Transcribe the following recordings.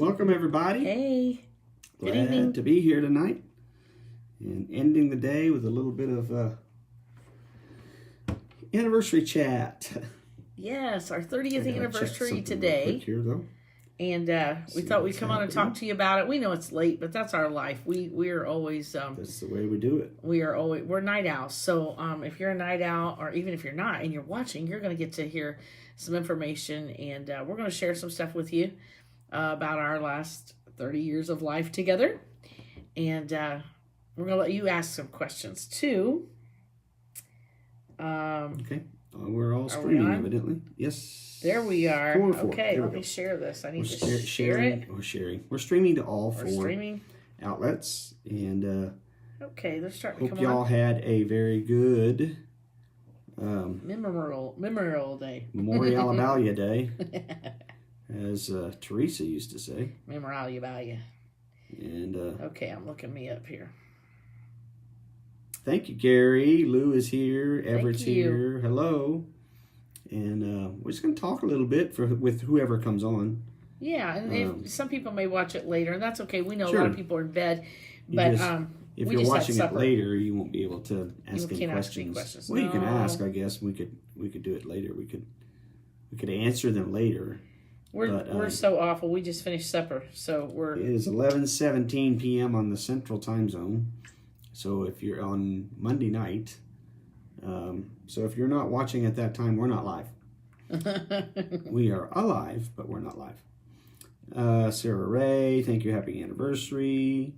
Welcome, everybody. Hey. Good Glad evening. to be here tonight and ending the day with a little bit of anniversary chat. Yes, our 30th I gotta check anniversary something real today. quick here, though. And we See thought we'd what's come on and happening. talk to you about it. We know it's late, but that's our life. We're always That's the way we do it. we're night owls. So if you're a night owl, or even if you're not and you're watching, you're going to get to hear some information, and we're going to share some stuff with you about our last 30 years of life together. And we're going to let you ask some questions too. Okay. We're all we streaming, on? evidently. Yes. There we are. 4 4. Okay, There we let me go. share this. I need We're to share it. We're sharing. We're streaming to all We're 4 streaming. outlets, and Okay, they're starting to hope come y'all on. had a very good Memorial Day. Memorial Day, as Teresa used to say. Memorial. And Okay, I'm looking me up here. thank you, Gary. Lou is here. Everett's you. here. Hello. And we're just going to talk a little bit with whoever comes on. Yeah, and if, some people may watch it later, and that's okay. We know a Sure. lot of people are in bed, You but just- If we you're just had watching it supper. later, you won't be able to ask any can't ask questions. any questions. Well, you can No. ask. I guess we could do it later. We could answer them later. We're so awful. We just finished supper, so we're It is 11:17 p.m. on the Central Time Zone. So if you're on Monday night, so if you're not watching at that time, we're not live. We are alive, but we're not live. Sarah Ray, thank you. Happy anniversary.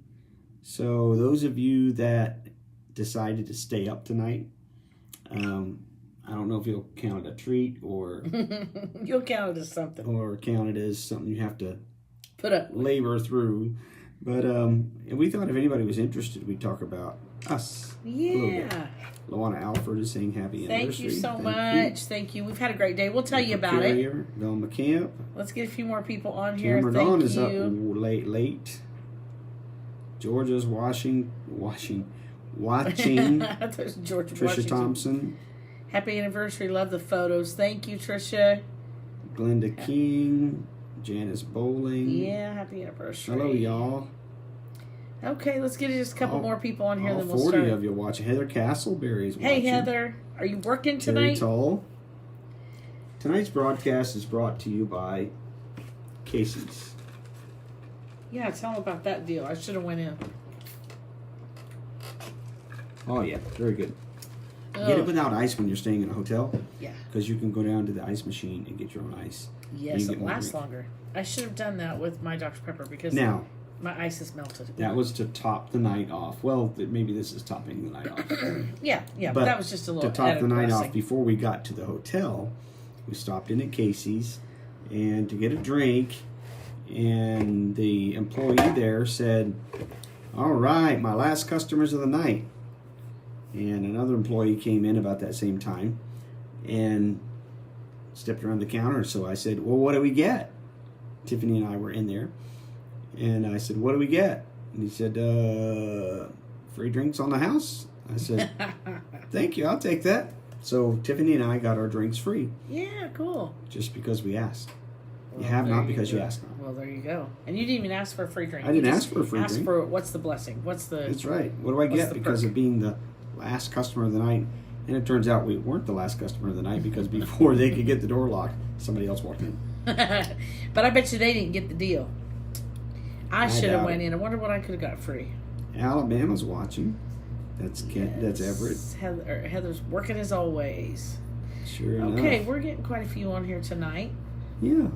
So those of you that decided to stay up tonight, I don't know if you'll count it a treat or you'll count it as something. count it as something you have to Put up. labor through. But and we thought if anybody was interested, we'd talk about us. a little bit. Yeah. Luana Alford is saying happy anniversary. Thank you so Thank much. Thank you. We've had a great day. We'll tell you about it. Carrier, Velma Camp. Let's get a few more people on here. Cameron Thank Dawn you. is up late. Georgia's watching. There's George Trisha Washington. Thompson, Happy anniversary. Love the photos. Thank you, Trisha. Glenda King, Janice Bowling. Yeah, happy anniversary. Hello, y'all. Okay, let's get just a couple more people on here, All then we'll 40 start. of you watching. Heather Castleberry is watching. Hey, Heather. Are you working Terry tonight? Toll. Tonight's broadcast is brought to you by Casey's. Yeah, tell them about that deal. I should have went in. Oh, yeah. Very good. Get it without ice when you're staying in a hotel, Yeah. because you can go down to the ice machine and get your own ice. Yes, You get it more lasts drink. longer. I should have done that with my Dr. Pepper because Now, my ice is melted. that was to top the night off. Well, maybe this is topping the night off. Yeah, but that was just a little to top added the night blessing. off, before we got to the hotel, we stopped in at Casey's and to get a drink, and the employee there said, "All right, my last customers of the night." And another employee came in about that same time and stepped around the counter. So I said, "Well, what do we get?" Tiffany and I were in there, and I said, "What do we get?" And he said, "Free drinks on the house." I said, "Thank you, I'll take that." So Tiffany and I got our drinks free, Yeah, cool. just because we asked. Well, You have there not because you go. asked not. Well, there you go. And you didn't even ask for a free drink. I didn't You ask for a free asked drink. for what's the blessing? What's the... That's right. What do I What's get the because perk? of being the last customer of the night? And it turns out we weren't the last customer of the night, because before they could get the door locked, somebody else walked in. But I bet you they didn't get the deal. I should have doubt went it. in. I wonder what I could have got free. Alabama's watching. That's Kent. That's Everett. Heather's working as always. Sure enough. Okay, we're getting quite a few on here tonight. Yeah.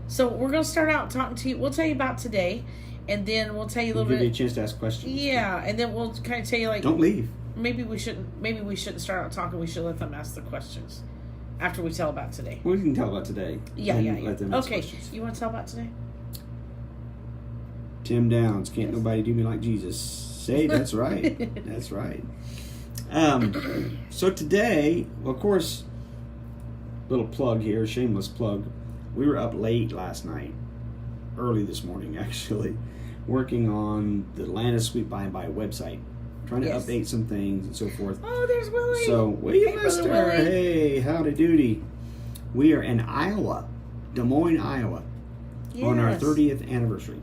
So we're going to start out talking to you. We'll tell you about today, and then we'll tell you a We'll little give you a bit. chance to ask questions. Yeah, and then we'll kind of tell you, like, Don't leave. maybe we shouldn't start out talking. We should let them ask the questions after we tell about today. We can tell about today. Yeah, and yeah. Let them ask Okay, questions. you want to tell about today? Tim Downs, can't Yes. nobody do me like Jesus. Say, that's right. That's right. So today, well, of course, little plug here, shameless plug. We were up late last night, early this morning actually, working on the Atlanta Sweet By and By website, trying to Yes. update some things and so forth. Oh, there's Willie. So, William Hey, Brother Mister, Willie. hey, howdy doody. We are in Iowa, Des Moines, Iowa. on our 30th anniversary.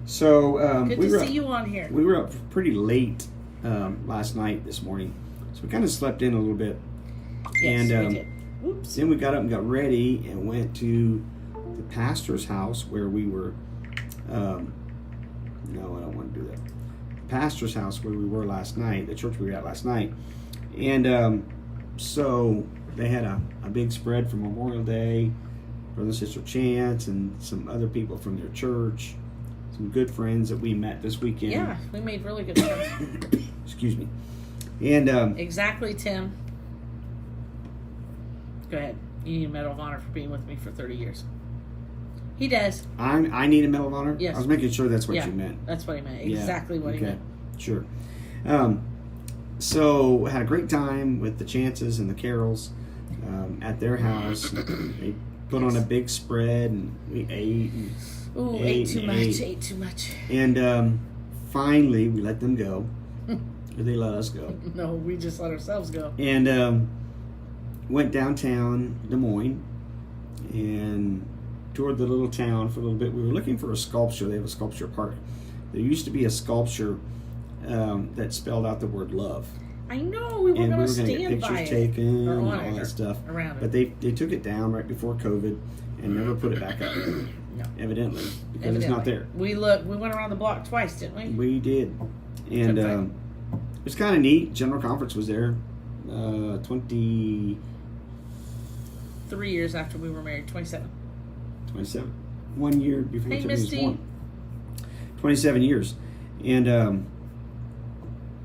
So Good to see you on here. We were up pretty late last night, this morning, so we kind of slept in a little bit. Yes, and we did. Oops. Then we got up and got ready and went to the pastor's house where we were. No, I don't want to do that. The pastor's house where we were last night, the church we were at last night, and so they had a big spread for Memorial Day. Brother and Sister Chance and some other people from their church, some good friends that we met this weekend. Yeah, we made really good friends. Excuse me. And exactly, Tim. Go ahead. You need a Medal of Honor for being with me for 30 years. He does. I need a Medal of Honor? Yes. I was making sure that's what you meant. That's what he meant. Exactly what he meant. Sure. So had a great time with the Chances and the Carols at their house. They put on a big spread and we ate. Ooh, ate too much. And finally we let them go. Or they let us go. No, we just let ourselves go. And went downtown Des Moines and toured the little town for a little bit. We were looking for a sculpture. They have a sculpture park. There used to be a sculpture that spelled out the word love. I know, we were going to stand get by pictures it. taken and all that stuff. Around but it. they took it down right before COVID and never put it back up. No. Evidently, because it's not there. We went around the block twice, didn't we? We did. And it was kind of neat. General Conference was there. 3 years after we were married, 27. 27. 1 year before Hey, Tiffany was Misty. born. 27 years. And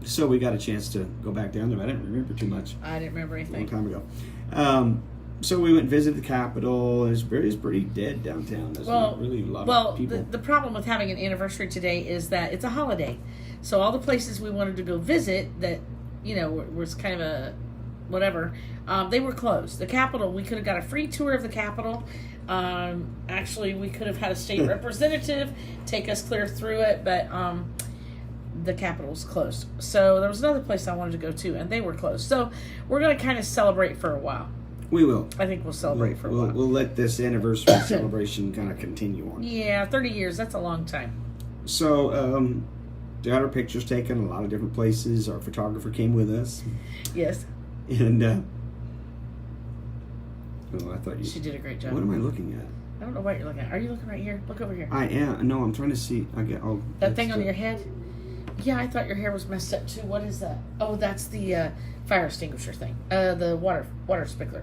so we got a chance to go back down there. I didn't remember too much. I didn't remember A long anything. time ago. So we went and visited the Capitol. It's pretty dead downtown. There's not really a lot of people. The problem with having an anniversary today is that it's a holiday. So all the places we wanted to go visit that, was kind of a whatever, they were closed. The Capitol, we could have got a free tour of the Capitol. Actually, we could have had a state representative take us clear through it, but the Capitol's closed. So there was another place I wanted to go to, and they were closed. So we're going to kind of celebrate for a while. We will. I think we'll celebrate for a while. We'll let this anniversary celebration kind of continue on. Yeah, 30 years, that's a long time. So, got our pictures taken a lot of different places. Our photographer came with us. Yes. And, I thought She did a great job. What am I looking at? I don't know what you're looking at. Are you looking right here? Look over here. I am. No, I'm trying to see. That thing on your head? Yeah, I thought your hair was messed up too. What is that? Oh, that's the fire extinguisher thing. The water sprinkler.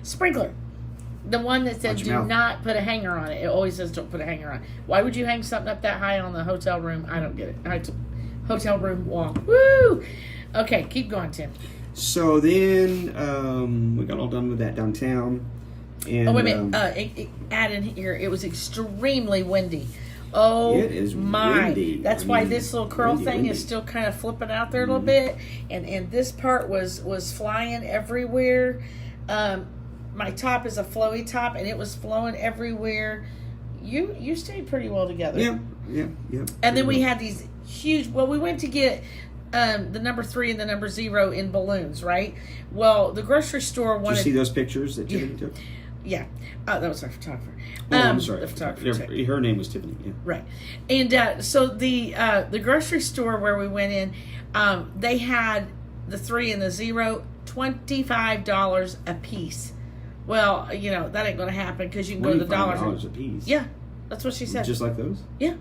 Sprinkler. The one that said do not put a hanger on it. It always says don't put a hanger on. Why would you hang something up that high on the hotel room? I don't get it. Hotel room wall. Woo! Okay, keep going, Tim. So then we got all done with that downtown. And, wait a minute. Add in here, it was extremely windy. Oh, it is my. windy. That's why this little curl thing is still kind of flipping out there a little bit. And this part was flying everywhere. My top is a flowy top, and it was flowing everywhere. You stayed pretty well together. Yeah. And then we had these huge, we went to get the number 3 and the number 0 in balloons, right? Well, the grocery store wanted... Did you see those pictures that Tiffany took? Yeah. That was our photographer. Oh, I'm sorry. The photographer. Her name was Tiffany. Yeah. Right. And so the grocery store where we went in, they had the 3 and the 0, $25 a piece. Well, that ain't going to happen because you can go to the dollar store. $25 a piece? Yeah. That's what she said. Just like those? Yeah.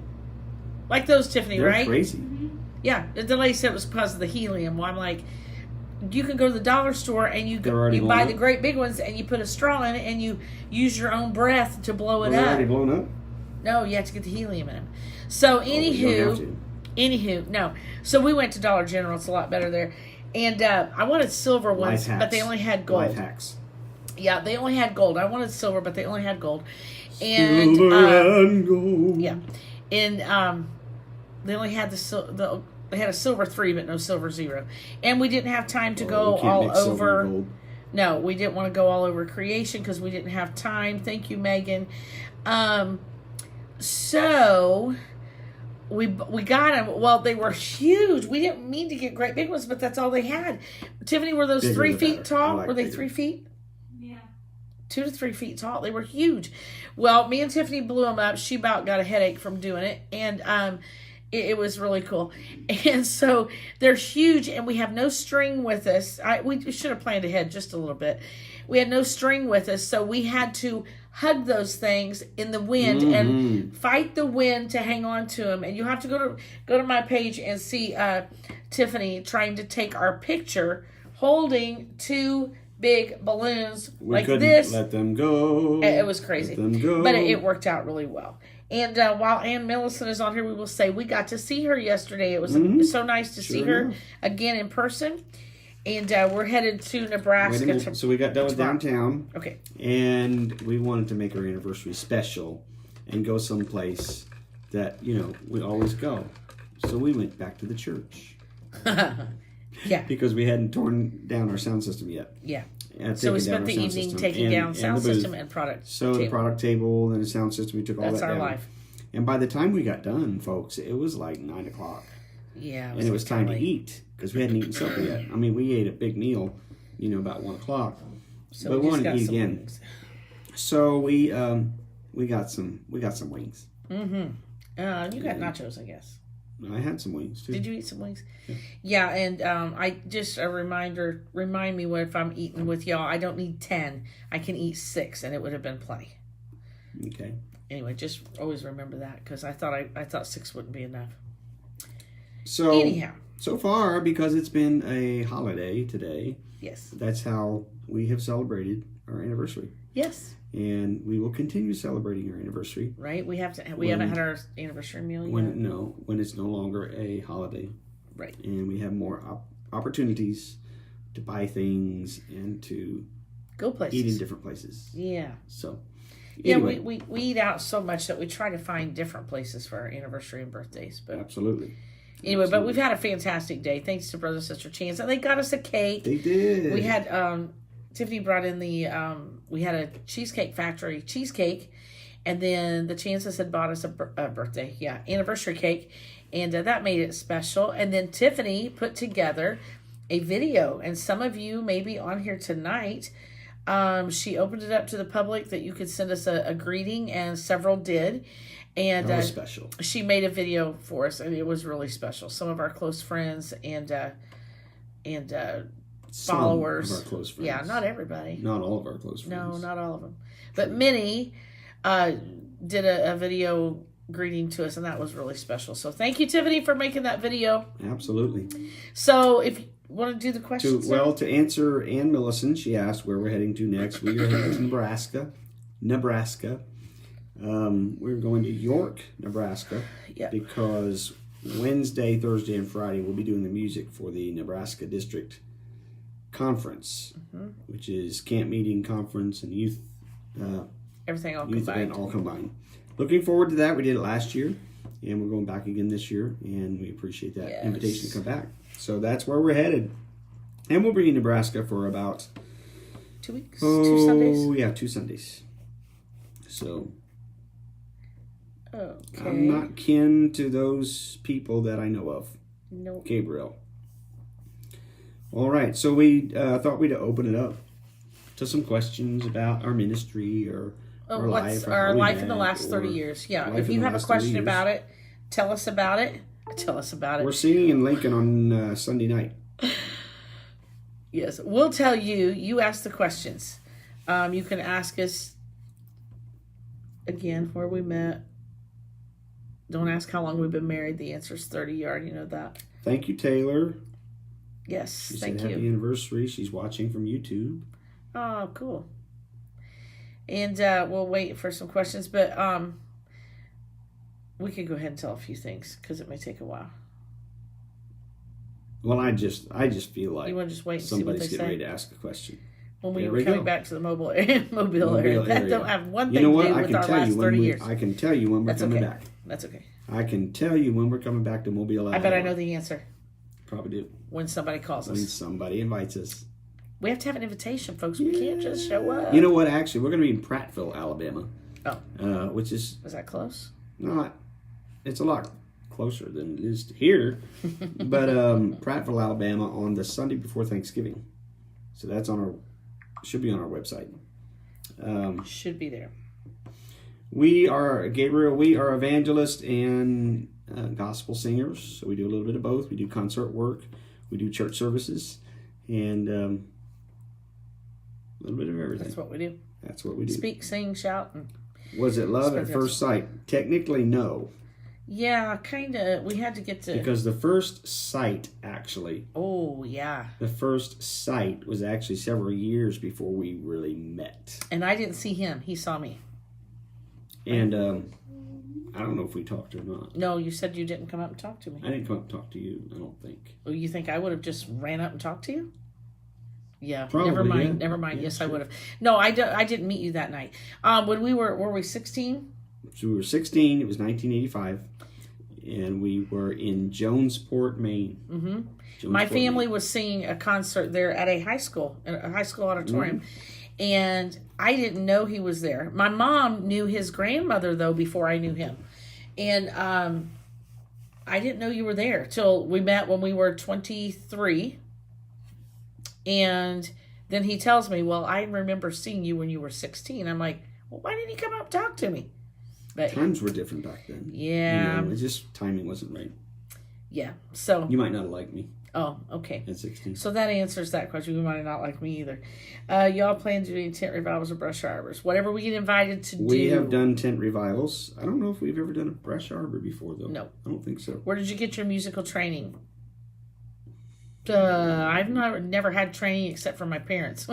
Like those, Tiffany, They're right? crazy. Yeah. The lady said it was because of the helium. Well, I'm like, you can go to the dollar store and you buy the great big ones and you put a straw in it and you use your own breath to blow it up. They're already blown up? No, you have to get the helium in them. So, anywho, no. So we went to Dollar General. It's a lot better there. And I wanted silver ones, but they only had gold. Life hacks. Yeah, they only had gold. I wanted silver, but they only had gold. And silver and gold. Yeah. And they only had they had a silver 3, but no silver 0. And we didn't have time to go all over. No, we didn't want to go all over creation because we didn't have time. Thank you, Megan. So we got them. Well, they were huge. We didn't mean to get great big ones, but that's all they had. Tiffany, were those 3 feet tall? Were they 3 feet? Yeah. 2 to 3 feet tall. They were huge. Well, me and Tiffany blew them up. She about got a headache from doing it. And it was really cool. And so they're huge, and we have no string with us. We should have planned ahead just a little bit. We had no string with us, so we had to hug those things in the wind and fight the wind to hang on to them. And you have to go to my page and see Tiffany trying to take our picture holding 2 big balloons like this. Let them go. It was crazy. Let them go. But it worked out really well. And while Ann Millicent is on here, we will say we got to see her yesterday. It was so nice to see her again in person. And we're headed to Nebraska. So we got done with downtown. Okay. And we wanted to make our anniversary special and go someplace that, we always go. So we went back to the church. Yeah. Because we hadn't torn down our sound system yet. Yeah. So we spent the evening taking down sound system and product table. The product table and the sound system, we took all that down. That's our life. And by the time we got done, folks, it was like 9 o'clock. Yeah. And it was time to eat because we hadn't eaten supper yet. I mean, we ate a big meal, about 1 o'clock. So but we wanted to eat again. Wings. So we got some wings. Mm-hmm. You got nachos, I guess. I had some wings too. Did you eat some wings? Yeah, and I just remind me if I'm eating with y'all, I don't need 10. I can eat 6, and it would have been plenty. Okay. Anyway, just always remember that because I thought 6 wouldn't be enough. So anyhow, so far because it's been a holiday today. Yes. That's how we have celebrated our anniversary. Yes. And we will continue celebrating our anniversary. Right. We haven't had our anniversary meal yet. When it's no longer a holiday. Right. And we have more opportunities to buy things and to go places. Eat in different places. Yeah. So anyway. Yeah, we eat out so much that we try to find different places for our anniversary and birthdays. But absolutely. Anyway, but we've had a fantastic day. Thanks to Brother and Sister Chance. And they got us a cake. They did. We had Tiffany brought in we had a Cheesecake Factory cheesecake, and then the Chances had bought us a anniversary cake, and that made it special. And then Tiffany put together a video, and some of you may be on here tonight. She opened it up to the public that you could send us a greeting, and several did. And that was special. She made a video for us, and it was really special. Some of our close friends and followers. Some of our close friends. Yeah, not everybody. Not all of our close friends. No, not all of them. But many did a video greeting to us, and that was really special. So thank you, Tiffany, for making that video. Absolutely. So if you want to do the questions? To answer Ann Millicent, she asked where we're heading to next. We are heading to Nebraska. We're going to York, Nebraska, because Wednesday, Thursday, and Friday we'll be doing the music for the Nebraska District Conference, which is camp meeting, conference, and youth everything all youth combined. Event all combined. Looking forward to that. We did it last year, and we're going back again this year, and we appreciate that invitation to come back. So that's where we're headed, and we'll be in Nebraska for about 2 weeks, 2 Sundays. Oh yeah, 2 Sundays. So. Okay. I'm not kin to those people that I know of. Nope. Gabriel. All right, so we thought we'd open it up to some questions about our ministry or our life. Our life in the last 30 years. Yeah, if you have a question about it, tell us about it. Tell us about it. We're singing in Lincoln on Sunday night. Yes, we'll tell you. You ask the questions. You can ask us again where we met. Don't ask how long we've been married. The answer is 30. You already know that. Thank you, Taylor. Yes, she thank said you. Happy anniversary. She's watching from YouTube. Oh, cool. And we'll wait for some questions, but we could go ahead and tell a few things because it may take a while. Well, I just feel like you want to just wait and somebody's see what they getting say? ready to ask a question. When we were coming back to the mobile area. That don't have one thing to do with our last 30 years. I can tell you when we're coming back. That's okay. I can tell you when we're coming back to Mobile. I bet I know the answer. Probably do. When somebody calls us. When somebody invites us. We have to have an invitation, folks. We can't just show up. You know what? Actually, we're going to be in Prattville, Alabama. Oh. Which is... Is that close? Not. It's a lot closer than it is here. But Prattville, Alabama on the Sunday before Thanksgiving. So that's on our... Should be on our website. Should be there. We are evangelists and gospel singers. So we do a little bit of both. We do concert work. We do church services. And a little bit of everything. That's what we do. That's what we do. Speak, sing, shout. And was it love at first sight? Technically, no. Yeah, kind of. We had to get to... Because the first sight, actually... Oh, yeah. The first sight was actually several years before we really met. And I didn't see him. He saw me. And I don't know if we talked or not. No, you said you didn't come up and talk to me. I didn't come up and talk to you, I don't think. Oh, you think I would have just ran up and talked to you? Yeah, probably, never mind. Yeah. Never mind. Yeah, yes, sure. I would have. No, I didn't meet you that night. When were we 16? So we were 16. It was 1985, and we were in Jonesport, Maine. Mm-hmm. My family was singing a concert there at a high school auditorium, and I didn't know he was there. My mom knew his grandmother though before I knew him, and I didn't know you were there till we met when we were 23. And then he tells me, well, I remember seeing you when you were 16. I'm like, well, why didn't he come up and talk to me? But times were different back then. Yeah. It just timing wasn't right. Yeah. So you might not have liked me. Oh, okay. At 16. So that answers that question. You might not like me either. Y'all plan to do tent revivals or brush arbors. Whatever we get invited to do. We have done tent revivals. I don't know if we've ever done a brush arbor before, though. No. I don't think so. Where did you get your musical training? I've never had training except from my parents.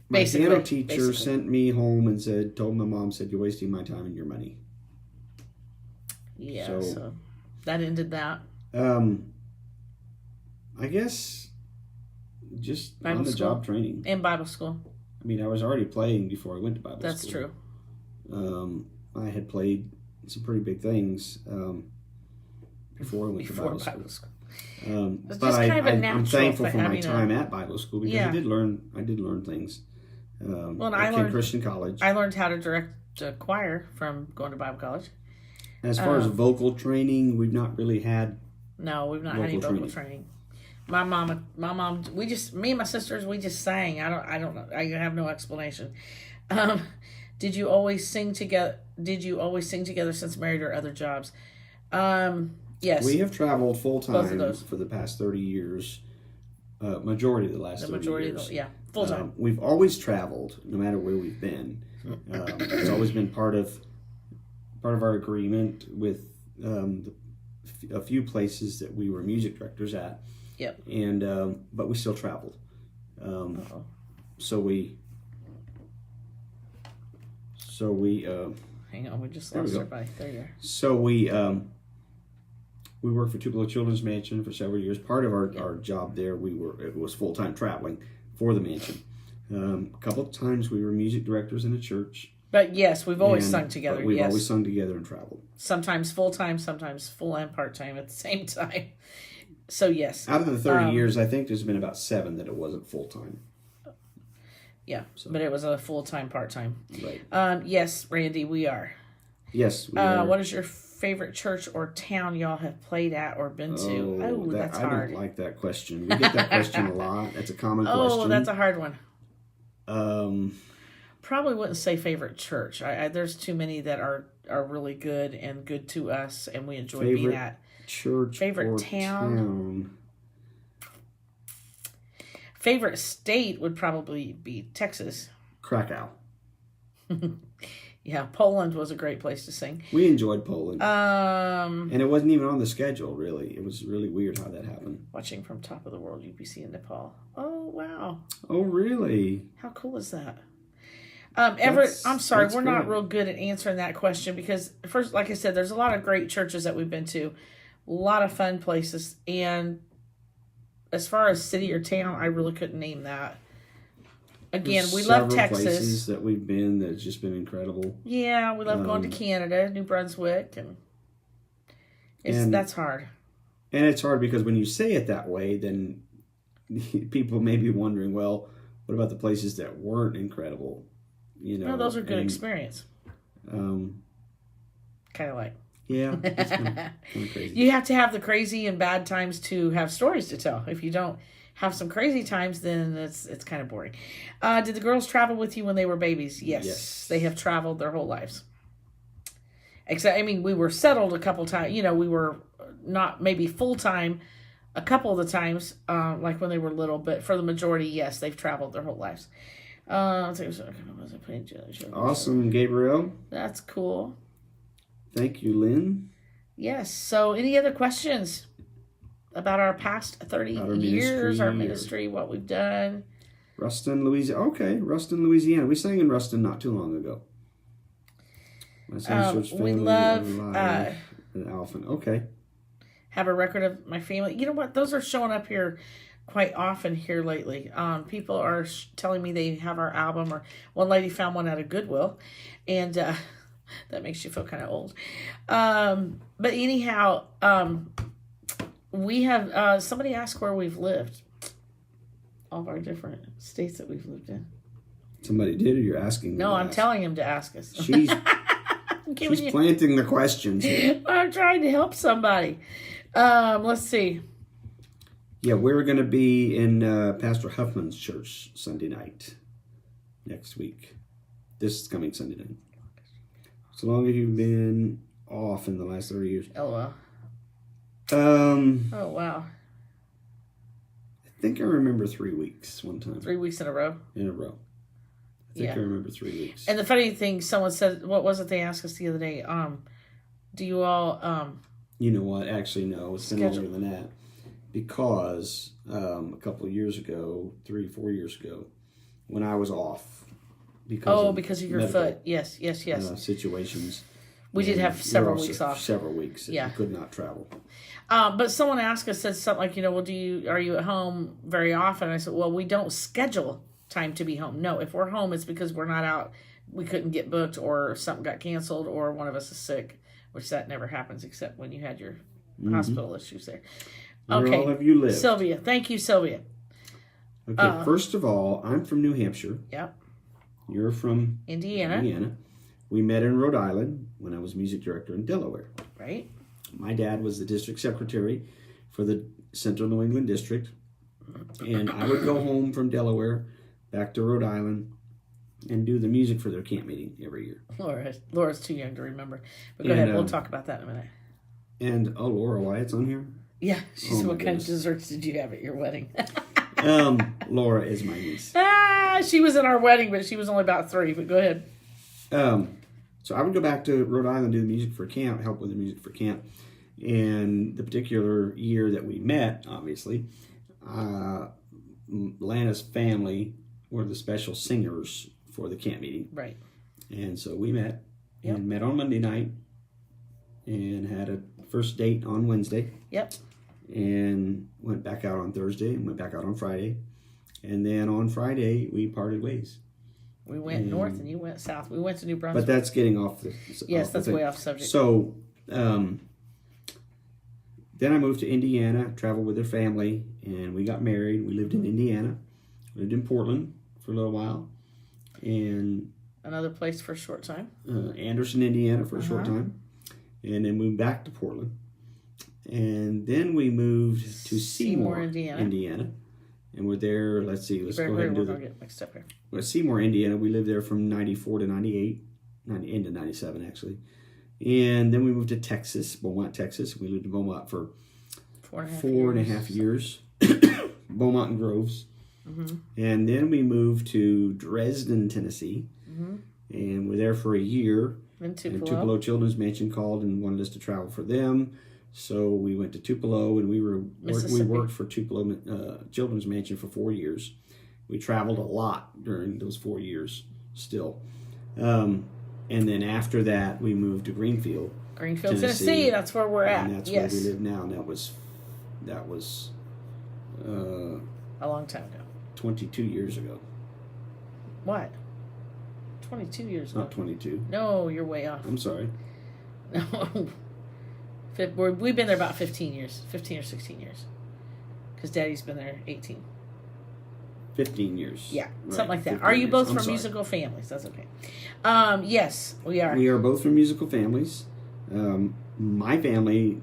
My piano teacher sent me home and told my mom, you're wasting my time and your money. Yeah, so that ended that. I guess just Bible on the school. job training. And Bible school. I mean, I was already playing before I went to Bible school. That's true. I had played some pretty big things before I went to Bible school. But I'm thankful for my time at Bible school because I did learn things. Well, I learned Christian college. I learned how to direct a choir from going to Bible college. As far as vocal training, we've not really had. No, we've not had any vocal training. My mom, me and my sisters, we just sang. I don't know. I have no explanation. Did you always sing together? Since married or other jobs? Yes. We have traveled full time for the past 30 years. Majority of the last 30 years. Full time. We've always traveled, no matter where we've been. It's always been part of our agreement with a few places that we were music directors at. Yep. And but we still traveled. So we. Hang on, we just lost everybody. There you are. So we worked for Tupelo Children's Mansion for several years. Part of our job there, it was full-time traveling for the mansion. A couple of times we were music directors in a church. But yes, we've always sung together. We've always sung together and traveled. Sometimes full-time, sometimes full and part-time at the same time. So yes. Out of the 30 years, I think there's been about 7 that it wasn't full-time. Yeah, but it was a full-time, part-time. Right. Yes, Randy, we are. Yes, we are. What is your favorite church or town y'all have played at or been to? That's hard. I don't like that question. We get that question a lot. That's a common question. Oh, that's a hard one. Probably wouldn't say favorite church. There's too many that are really good and good to us, and we enjoy being at. Favorite town. Favorite state would probably be Texas. Krakow. Yeah, Poland was a great place to sing. We enjoyed Poland. And it wasn't even on the schedule, really. It was really weird how that happened. Watching from Top of the World UPC in Nepal. Oh, wow. Oh, really? How cool is that? Everett, I'm sorry, we're not real good at answering that question because, first, like I said, there's a lot of great churches that we've been to. A lot of fun places. And as far as city or town, I really couldn't name that. Again, we love Texas. Places that we've been that's just been incredible. Yeah, we love going to Canada, New Brunswick, and that's hard. And it's hard because when you say it that way, then people may be wondering, well, what about the places that weren't incredible? No, those are good experience. Kind of like. Yeah, it's kind of crazy. You have to have the crazy and bad times to have stories to tell. If you don't have some crazy times, then it's kind of boring. Did the girls travel with you when they were babies? Yes. They have traveled their whole lives. Except, I mean, we were settled a couple times. You know, we were not maybe full time a couple of the times, like when they were little, but for the majority, yes, they've traveled their whole lives. Awesome, Gabriel. That's cool. Thank you, Lynn. Yes. So, any other questions about our past 30 years, our ministry, what we've done? Ruston, Louisiana. Okay, Ruston, Louisiana. We sang in Ruston not too long ago. My son's church family. We love and Alphen. Okay. Have a record of my family. You know what? Those are showing up here quite often here lately. People are telling me they have our album, or one lady found one at a Goodwill, and that makes you feel kind of old. But anyhow, we have somebody asked where we've lived. All of our different states that we've lived in. Somebody did, or you're asking? No, I'm telling him to ask us. She's planting the questions here. I'm trying to help somebody. Let's see. Yeah, we're going to be in Pastor Huffman's church Sunday night next week. This coming Sunday night. So long as you've been off in the last 30 years. LOL. Oh, wow. I think I remember 3 weeks one time. 3 weeks in a row? In a row. I think I remember 3 weeks. And the funny thing, someone said, what was it they asked us the other day? Do you all... You know what? Actually, no. It's been longer than that. Because a couple of years ago, 3-4 years ago, when I was off. Because of your foot. Yes. Situations. We did have several weeks off. Several weeks. Yeah. We could not travel. But someone asked us, said something like, well, are you at home very often? And I said, well, we don't schedule time to be home. No, if we're home, it's because we're not out. We couldn't get booked, or something got canceled, or one of us is sick, which that never happens except when you had your hospital issues there. Where all have you lived? Sylvia. Thank you, Sylvia. Okay, first of all, I'm from New Hampshire. Yep. You're from Indiana. We met in Rhode Island when I was music director in Delaware. Right. My dad was the district secretary for the Central New England District. And I would go home from Delaware back to Rhode Island and do the music for their camp meeting every year. Laura's too young to remember. But go ahead, we'll talk about that in a minute. And, Laura Wyatt's on here? Yeah, she said, what kind of desserts did you have at your wedding? Laura is my niece. She was in our wedding, but she was only about 3, but go ahead. So I would go back to Rhode Island, do the music for camp, help with the music for camp. And the particular year that we met, obviously, Lana's family were the special singers for the camp meeting. Right. And so we met, and met on Monday night, and had a first date on Wednesday. Yep. And went back out on Thursday, and went back out on Friday. And then on Friday, we parted ways. We went north and you went south. We went to New Brunswick. But that's getting off the... Yes, that's way off subject. So, then I moved to Indiana, traveled with their family, and we got married. We lived in Indiana. Lived in Portland for a little while. And... Another place for a short time. Anderson, Indiana for a short time. And then moved back to Portland. And then we moved to Seymour, Indiana. And we're there, let's see, let's go ahead and do get mixed up here. Well, Seymour, Indiana, we lived there from 94 to 98, into 97 actually. And then we moved to Texas, Beaumont, Texas. We lived in Beaumont for 4.5 years. Beaumont and Groves. Mm-hmm. And then we moved to Dresden, Tennessee. Mm-hmm. And we're there for a year. And Tupelo. And Tupelo Children's Mansion called and wanted us to travel for them. So we went to Tupelo, and we worked for Tupelo Children's Mansion for 4 years. We traveled a lot during those 4 years still. And then after that, we moved to Greenfield, Tennessee. That's where we're at. And that's where we live now. And that was a long time ago. 22 years ago. What? 22 years ago? Not 22. No, you're way off. I'm sorry. No. We've been there about 15 years. 15 or 16 years. Because Daddy's been there 18. 15 years. Yeah, right. Something like that. Are you both from musical families? That's okay. Yes, we are. We are both from musical families. My family,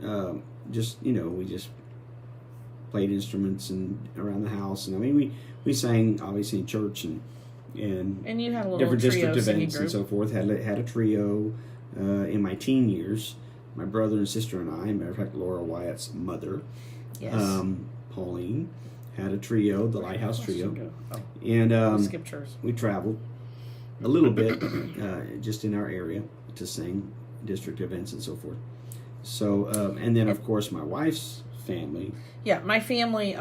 we just played instruments and around the house, and I mean we sang obviously in church and you had a little different trio district singing events group. and so forth. Had a trio in my teen years. My brother and sister and I, matter of fact, Laura Wyatt's mother, Yes. Pauline, had a trio, the Lighthouse Trio, Oh, and skipped hers. we traveled a little bit just in our area to sing district events and so forth. So, and then of course my wife's family. Yeah, my family,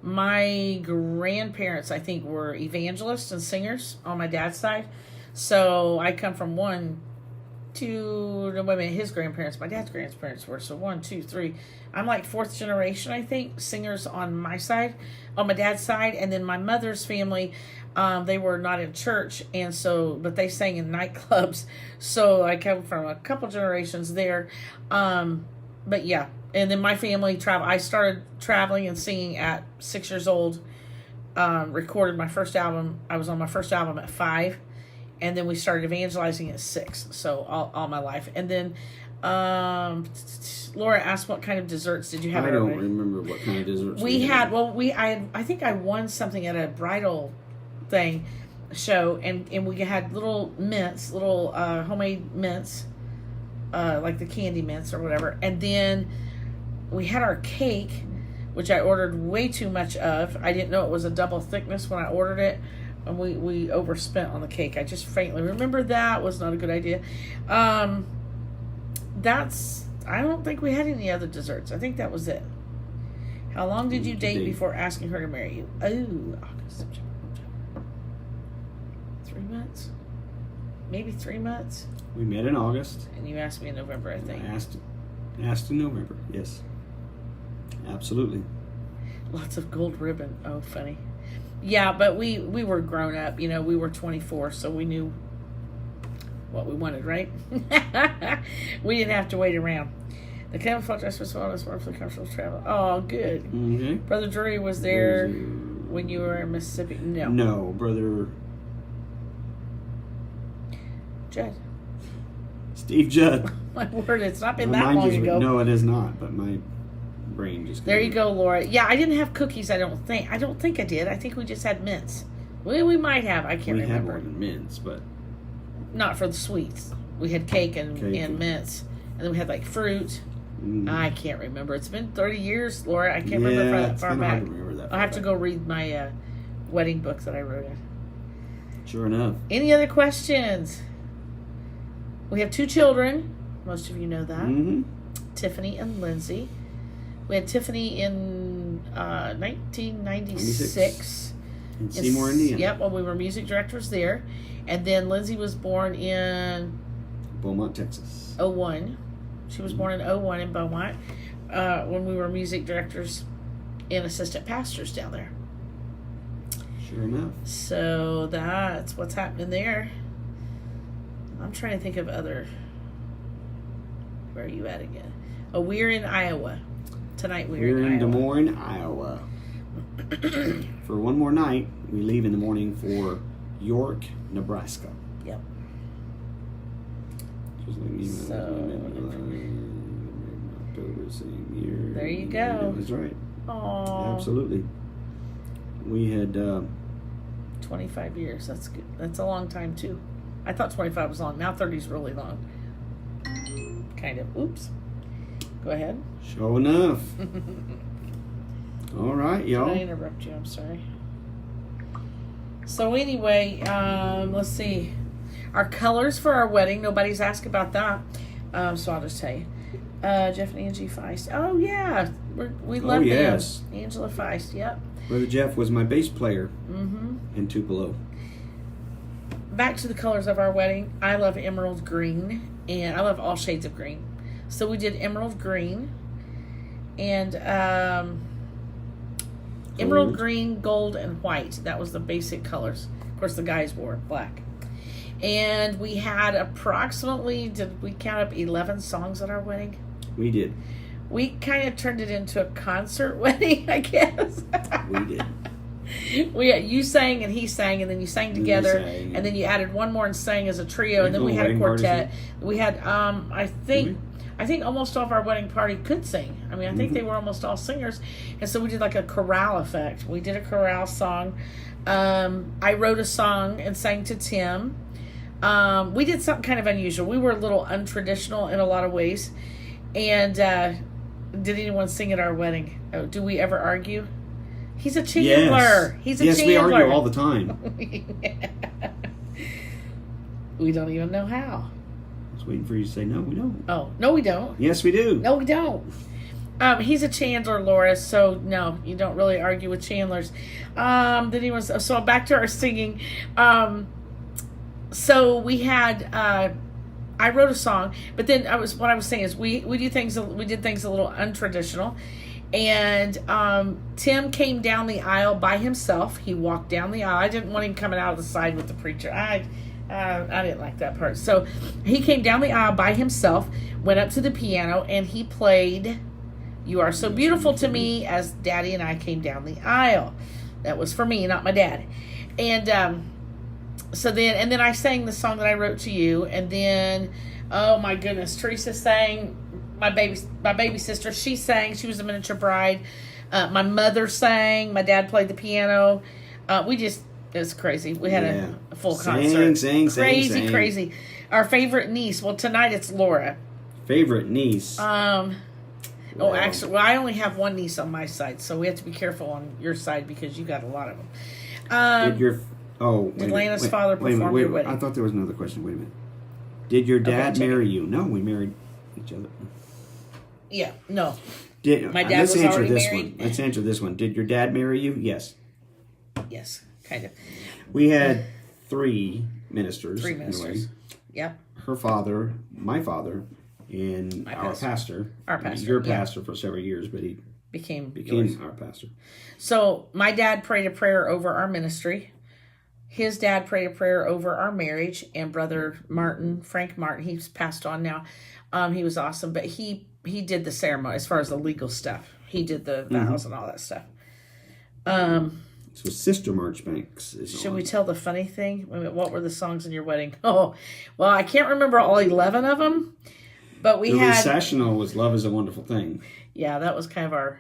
my grandparents, I think, were evangelists and singers on my dad's side. So I come from his grandparents, my dad's grandparents were. So 1, 2, 3. I'm like fourth generation, I think, singers on my side, on my dad's side. And then my mother's family, they were not in church, but they sang in nightclubs. So I come from a couple generations there. But yeah. And then my family I started traveling and singing at 6 years old. Recorded my first album. I was on my first album at 5. And then we started evangelizing at 6. So all my life. And then Laura asked, what kind of desserts did you have? I don't remember what kind of desserts we had. Well, I think I won something at a bridal show. And we had little mints, little homemade mints. Like the candy mints or whatever. And then we had our cake, which I ordered way too much of. I didn't know it was a double thickness when I ordered it, and we overspent on the cake. I just faintly remember that was not a good idea. I don't think we had any other desserts. I think that was it. How long did you date before asking her to marry you? Oh, August, September, October. 3 months? Maybe 3 months? We met in August. And you asked me in November, I think. I asked in November, yes. Absolutely. Lots of gold ribbon. Oh, funny. Yeah, but we were grown up. We were 24, so we knew what we wanted, right? We didn't have to wait around. The camouflage dress was well as for comfortable travel. Oh, good. Mm-hmm. Brother Drury was there when you were in Mississippi? No. No, Brother Judd. Steve Judd. My word, it's not been that long ago. No, it is not, but my brain just... There you go, Laura. Yeah, I didn't have cookies, I don't think. I don't think I did. I think we just had mints. We might have. I can't remember. We had more than mints, but... Not for the sweets. We had cake and mints. And then we had, like, fruit. I can't remember. It's been 30 years, Laura. I can't remember far back. Hard to remember that. I'll have to go read my wedding book that I wrote in. Sure enough. Any other questions? We have 2 children. Most of you know that. Mm-hmm. Tiffany and Lindsay. We had Tiffany in 1996. In Seymour, Indiana. Yep, well, we were music directors there. And then Lindsay was born in... Beaumont, Texas. 01. She was born in 01 in Beaumont when we were music directors and assistant pastors down there. Sure enough. So that's what's happening there. I'm trying to think of other... Where are you at again? Oh, we're in Iowa. Tonight we're in Iowa. Des Moines, Iowa. For one more night, we leave in the morning for York, Nebraska. Yep. There you go. That's right. Aww. Absolutely. We had 25 years. That's good. That's a long time too. I thought 25 was long. Now 30 is really long. Kind of. Oops. Go ahead. Sure enough. All right, y'all. Did I interrupt you? I'm sorry. So anyway, let's see. Our colors for our wedding. Nobody's asked about that. So I'll just tell you. Jeff and Angie Feist. Oh, yeah. We love them. Angela Feist. Yep. Brother Jeff was my bass player in Tupelo. Back to the colors of our wedding. I love emerald green. And I love all shades of green. So we did emerald green. And emerald green, gold, and white. That was the basic colors. Of course, the guys wore black. And we had approximately, did we count up 11 songs at our wedding? We did. We kind of turned it into a concert wedding, I guess. We did. You sang and he sang, and then you sang together, and then you added one more and sang as a trio, and then we had a quartet. We had, I think, I think almost all of our wedding party could sing. I mean, I think they were almost all singers. And so we did like a chorale effect. We did a chorale song. I wrote a song and sang to Tim. We did something kind of unusual. We were a little untraditional in a lot of ways. And did anyone sing at our wedding? Oh, do we ever argue? He's a chandler. Yes. He's a yes, chandler. we argue all the time. We don't even know how. I was waiting for you to say no, we don't. Oh, no, we don't. Yes, we do. No, we don't. He's a chandler, Laura, so no, you don't really argue with chandlers. So back to our singing. So we had, I wrote a song, but then what I was saying is we did things a little untraditional. And Tim came down the aisle by himself. He walked down the aisle. I didn't want him coming out of the side with the preacher. I didn't like that part. So he came down the aisle by himself, went up to the piano, and he played "You Are So Beautiful to Me" as Daddy and I came down the aisle. That was for me, not my dad. And then I sang the song that I wrote to you. And then, oh my goodness, Teresa sang. My baby sister, she sang. She was a miniature bride. My mother sang. My dad played the piano. It was crazy. We had a full concert. Crazy. Our favorite niece. Well, tonight it's Laura. Favorite niece. Actually, I only have one niece on my side, so we have to be careful on your side because you got a lot of them. Did Lana's father perform your wedding? I thought there was another question. Wait a minute. Did your dad marry you? No, we married each other. Yeah, no. My dad was already married. Let's answer this one. Did your dad marry you? Yes. Yes, kind of. We had three ministers. Yep. Her father, my father, and our pastor. Our pastor. Your pastor for several years, but he became our pastor. So my dad prayed a prayer over our ministry. His dad prayed a prayer over our marriage, and brother Frank Martin, he's passed on now. He was awesome, but he did the ceremony as far as the legal stuff. He did the vows and all that stuff. So Sister Marchbanks is Should we tell the funny thing? What were the songs in your wedding? Oh, well, I can't remember all 11 of them, but the recessional was "Love Is a Wonderful Thing." Yeah, that was kind of our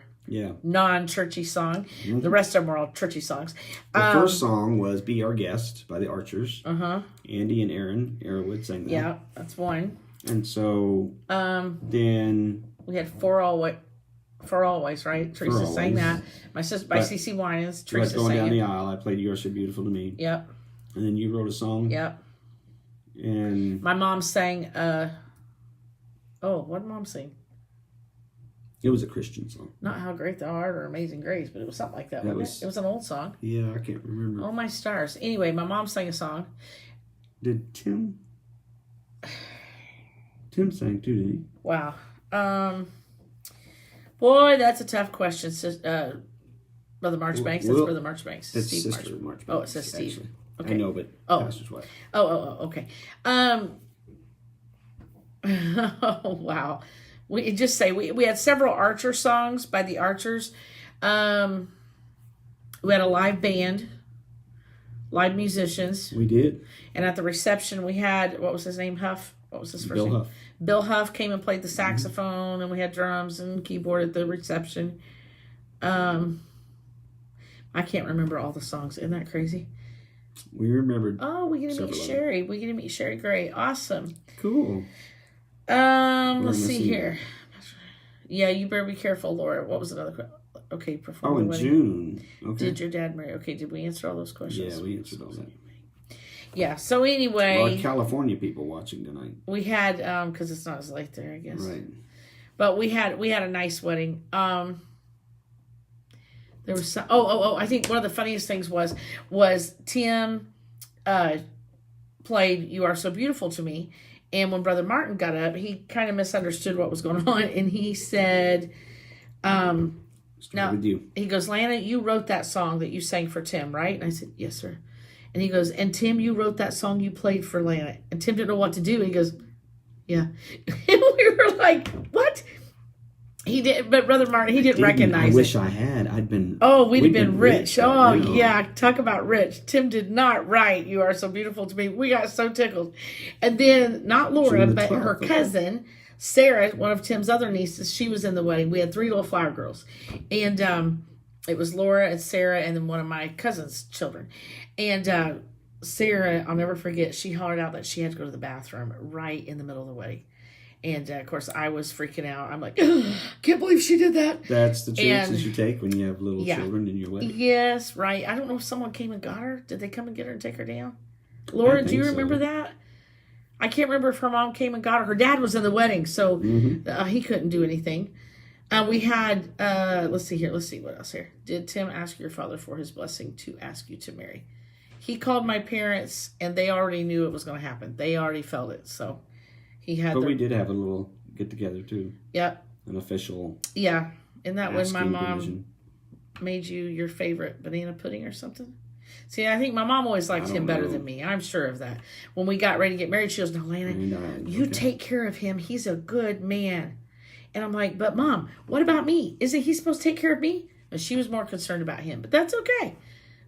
non-churchy song. The rest of them were all churchy songs. The first song was "Be Our Guest" by the Archers. Andy and Aaron Arrowwood sang that. Yeah, that's one. And so then we had For Always, right? Teresa sang that. My sister by CeCe Winans. Teresa going sang down it. the aisle. I played "You Are So Beautiful to Me." Yep. And then you wrote a song. Yep. And my mom sang. What did Mom sing? It was a Christian song. Not "How Great Thou Art" or "Amazing Grace," but it was something like that. Wasn't it? It was an old song. Yeah, I can't remember. Oh my stars! Anyway, my mom sang a song. Did Tim? Tim sang too, didn't he? Wow. Boy, that's a tough question. Brother Marchbanks. That's Brother Marchbanks. It's Steve Sister Marchbanks. Oh, it says Steve. Actually. Okay. I know, but pastor's wife. Okay. Oh, wow. We just say we had several Archer songs by the Archers. We had a live band, live musicians. We did. And at the reception, we had, what was his name? Huff? What was his first name? Bill Huff. Bill Huff came and played the saxophone, and we had drums and keyboard at the reception. I can't remember all the songs. Isn't that crazy? We remembered. Oh, we get to meet Sherry. We get to meet Sherry Gray. Awesome. Cool. Let's see here. Yeah, you better be careful, Laura. What was another question? Okay, perform. Oh, in June. Okay. Did your dad marry? Okay, did we answer all those questions? Yeah, we answered all that. Yeah, so anyway. A lot of California people watching tonight. We had, because it's not as late there, I guess. Right. But we had a nice wedding. There was some, I think one of the funniest things was Tim played "You Are So Beautiful to Me," and when Brother Martin got up, he kind of misunderstood what was going on, and he said, with you. He goes, "Lana, you wrote that song that you sang for Tim, right?" And I said, "Yes, sir." And he goes, "And Tim, you wrote that song you played for Lana." And Tim didn't know what to do. He goes, "Yeah." And we were like, "What?" He did, but Brother Martin, he didn't recognize it. I wish I had. I'd been. Oh, we'd have been rich. Oh, yeah. Talk about rich. Tim did not write "You Are So Beautiful to Me." We got so tickled. And then, not Laura, but her cousin Sarah, one of Tim's other nieces, she was in the wedding. We had 3 little flower girls. And it was Laura and Sarah and then one of my cousin's children. And Sarah, I'll never forget, she hollered out that she had to go to the bathroom right in the middle of the wedding. And, of course, I was freaking out. I'm like, can't believe she did that. That's the chances you take when you have little children in your wedding. Yes, right. I don't know if someone came and got her. Did they come and get her and take her down? Laura, do you remember that? I can't remember if her mom came and got her. Her dad was in the wedding, so he couldn't do anything. We had, let's see what else here. Did Tim ask your father for his blessing to ask you to marry? He called my parents, and they already knew it was going to happen. They already felt it, so he had. But we did have a little get together too. Yep. An official. Yeah, and that when my mom permission. made you your favorite banana pudding or something. See, I think my mom always liked him better than me. I'm sure of that. When we got ready to get married, she goes, "No, Lana, you take care of him. He's a good man." And I'm like, "But Mom, what about me? Isn't he supposed to take care of me?" And she was more concerned about him. But that's okay.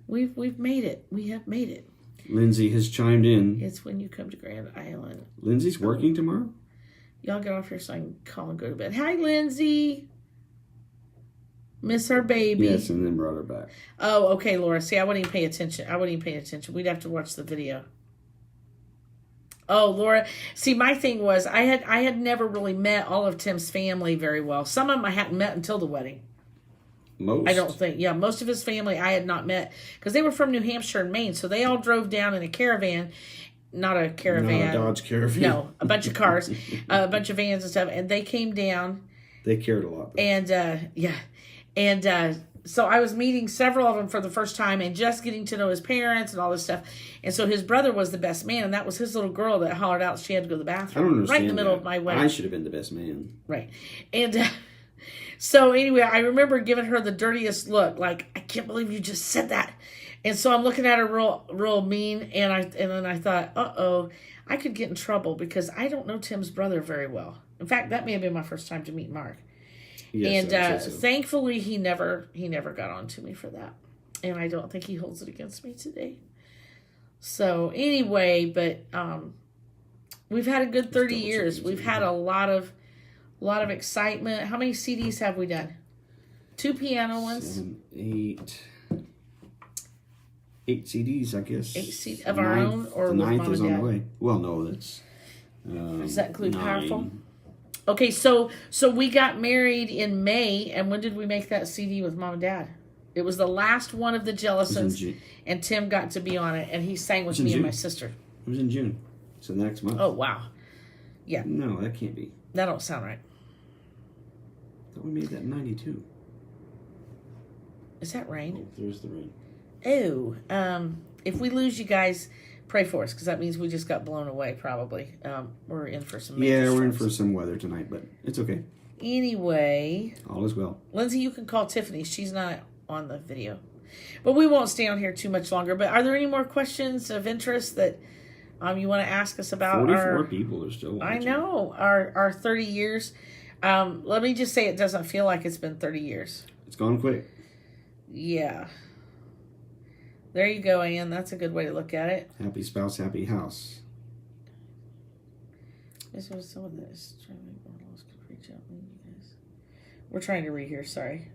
We've made it. We have made it. Lindsay has chimed in. It's when you come to Grand Island. Lindsay's working tomorrow? Y'all get off here so I can call and go to bed. Hi, Lindsay. Miss our baby. Yes, and then brought her back. Oh, okay, Laura. See, I wouldn't even pay attention. We'd have to watch the video. Oh, Laura. See, my thing was I had never really met all of Tim's family very well. Some of them I hadn't met until the wedding. Most? I don't think. Yeah, most of his family I had not met because they were from New Hampshire and Maine. So they all drove down in a caravan. Not a caravan. Not a Dodge Caravan. No, a bunch of cars, a bunch of vans and stuff. And they came down. They cared a lot. Though. And, yeah. And so I was meeting several of them for the first time and just getting to know his parents and all this stuff. And so his brother was the best man, and that was his little girl that hollered out she had to go to the bathroom. I don't understand right in the middle of my wedding. I should have been the best man. Right. And so anyway, I remember giving her the dirtiest look, like, I can't believe you just said that. And so I'm looking at her real mean, and then I thought, uh-oh, I could get in trouble because I don't know Tim's brother very well. In fact, that may have been my first time to meet Mark. Yes, and so. Thankfully, he never got on to me for that, and I don't think he holds it against me today. So anyway, but we've had a good 30 years. We've had a lot of excitement. How many CDs have we done? 2 piano ones. 7, 8 CDs, I guess. 8 CDs of our own, or the with ninth Mom is and on Dad? the way. Well, no, that's. Does that include 9. Powerful? Okay, so we got married in May, and when did we make that CD with Mom and Dad? It was the last one of the Jellisons, and Tim got to be on it, and he sang with me and my sister. It was in June, so next month. Oh, wow. Yeah. No, that can't be. That don't sound right. I thought we made that in 92. Is that rain? Oh, there's the rain. Oh, if we lose you guys, pray for us, because that means we just got blown away, probably. We're in for some major we're in storms. for some weather tonight, but it's okay. Anyway. All is well. Lindsay, you can call Tiffany. She's not on the video. But we won't stay on here too much longer. But are there any more questions of interest that you want to ask us about? 44 people are still watching. I know. Our 30 years. Let me just say it doesn't feel like it's been 30 years. It's gone quick. Yeah. There you go, Ann. That's a good way to look at it. Happy spouse, happy house. This was someone that is trying to make more laws could reach out to you guys. We're trying to read here. Sorry.